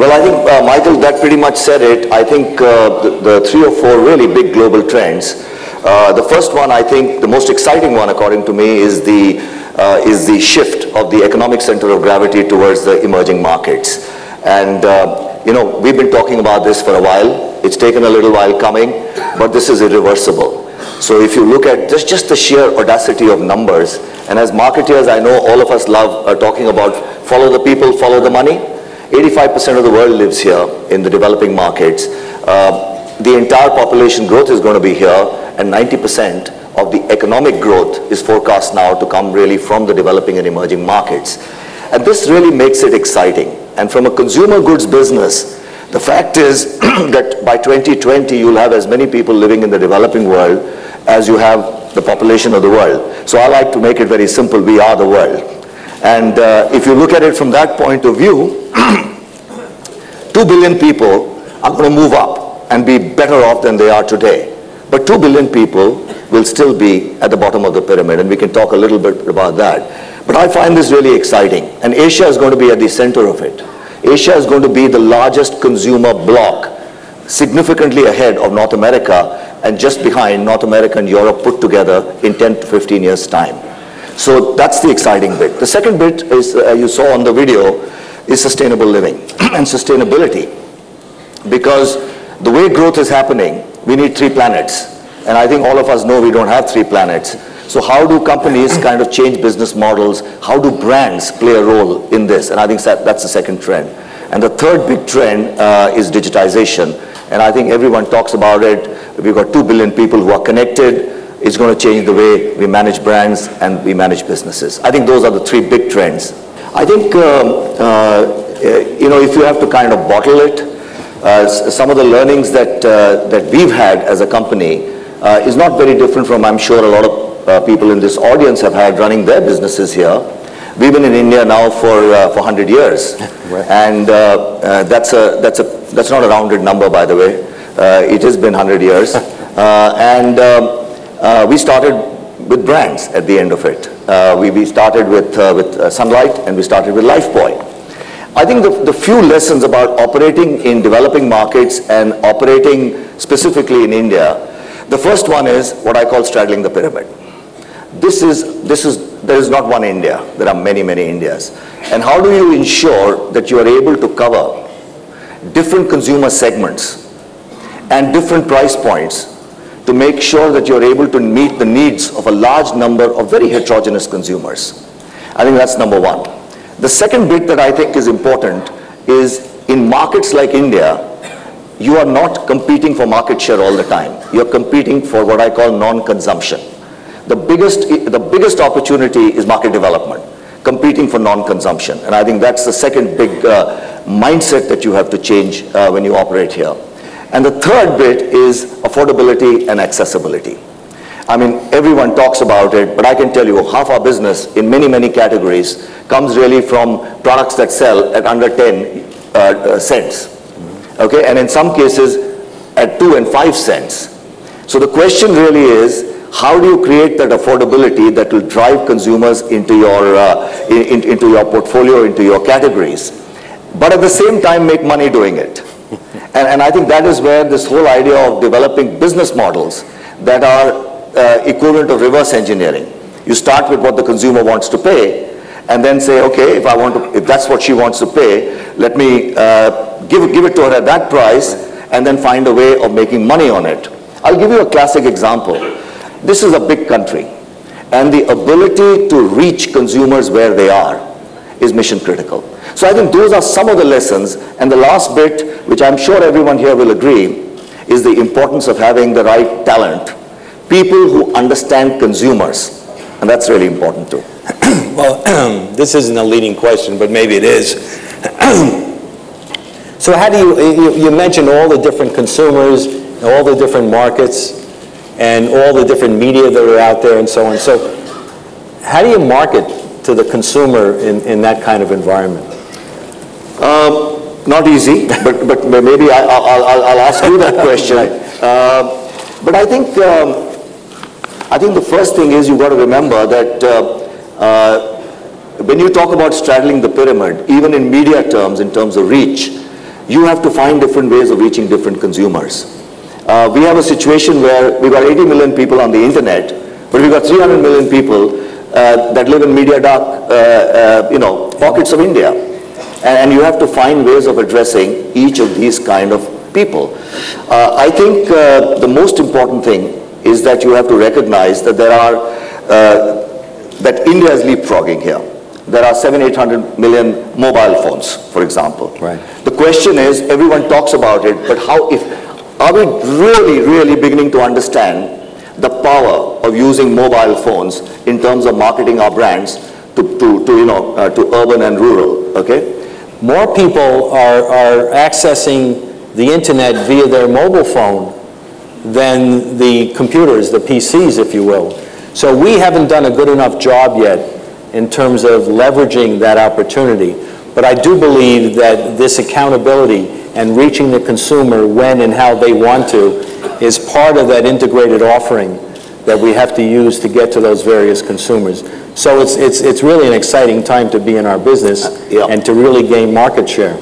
Well, I think, Michael, that pretty much said it. I think the 3 or 4 really big global trends. The first one, I think, the most exciting one, according to me, is the shift of the economic center of gravity towards the emerging markets. And, you know, we've been talking about this for a while. It's taken a little while coming, but this is irreversible. So if you look at just the sheer audacity of numbers, and as marketeers, I know all of us love talking about follow the people, follow the money. 85% of the world lives here in the developing markets. The entire population growth is going to be here, and 90% of the economic growth is forecast now to come really from the developing and emerging markets. And this really makes it exciting. And from a consumer goods business, the fact is that by 2020, you'll have as many people living in the developing world as you have the population of the world. So I like to make it very simple. We are the world. And if you look at it from that point of view, 2 billion people are going to move up and be better off than they are today. But 2 billion people will still be at the bottom of the pyramid, and we can talk a little bit about that. But I find this really exciting, and Asia is going to be at the center of it. Asia is going to be the largest consumer bloc, significantly ahead of North America, and just behind North America and Europe put together in 10 to 15 years' time. So that's the exciting bit. The second bit is, you saw on the video, is sustainable living and sustainability. Because the way growth is happening, we need 3 planets. And I think all of us know we don't have 3 planets. So how do companies kind of change business models? How do brands play a role in this? And I think that's the second trend. And the third big trend is digitization. And I think everyone talks about it. We've got 2 billion people who are connected. It's going to change the way we manage brands and we manage businesses. I think those are the 3 big trends. I think, you know, if you have to kind of bottle it, some of the learnings that we've had as a company is not very different from, I'm sure, a lot of people in this audience have had running their businesses here. We've been in India now for 100 years. Right. And that's not a rounded number, by the way. It has been 100 years. We started with brands at the end of it. We started with Sunlight, and we started with Lifebuoy. I think the few lessons about operating in developing markets and operating specifically in India, the first one is what I call straddling the pyramid. There is not one India. There are many, many Indias. And how do you ensure that you are able to cover different consumer segments and different price points to make sure that you're able to meet the needs of a large number of very heterogeneous consumers? I think that's number one. The second bit that I think is important is in markets like India, you are not competing for market share all the time. You're competing for what I call non-consumption. The biggest opportunity is market development, competing for non-consumption. And I think that's the second big mindset that you have to change when you operate here. And the third bit is affordability and accessibility. I mean, everyone talks about it, but I can tell you half our business in many, many categories comes really from products that sell at under 10 cents. Okay, and in some cases at 2 and 5 cents. So the question really is, how do you create that affordability that will drive consumers into your portfolio, into your categories, but at the same time make money doing it? And I think that is where this whole idea of developing business models that are equivalent of reverse engineering. You start with what the consumer wants to pay, and then say, okay, if that's what she wants to pay, let me give it to her at that price, and then find a way of making money on it. I'll give you a classic example. This is a big country, and the ability to reach consumers where they are is mission critical. So I think those are some of the lessons. And the last bit, which I'm sure everyone here will agree, is the importance of having the right talent, people who understand consumers. And that's really important too. Well, this isn't a leading question, but maybe it is. So how do you mentioned all the different consumers, all the different markets, and all the different media that are out there and so on. So how do you market to the consumer in that kind of environment? Not easy, but maybe I'll ask you that question. Right. But I think the first thing is you've got to remember that when you talk about straddling the pyramid, even in media terms, in terms of reach, you have to find different ways of reaching different consumers. We have a situation where we've got 80 million people on the internet, but we've got 300 million people that live in media dark, pockets of India. And you have to find ways of addressing each of these kind of people. I think the most important thing is that you have to recognize that that India is leapfrogging here. There are 700-800 million mobile phones, for example. Right. The question is, everyone talks about it, but are we really beginning to understand the power of using mobile phones in terms of marketing our brands to urban and rural? Okay. More people are accessing the internet via their mobile phone than the computers, the PCs, if you will. So we haven't done a good enough job yet in terms of leveraging that opportunity. But I do believe that this accountability and reaching the consumer when and how they want to is part of that integrated offering that we have to use to get to those various consumers. So it's really an exciting time to be in our business and to really gain market share.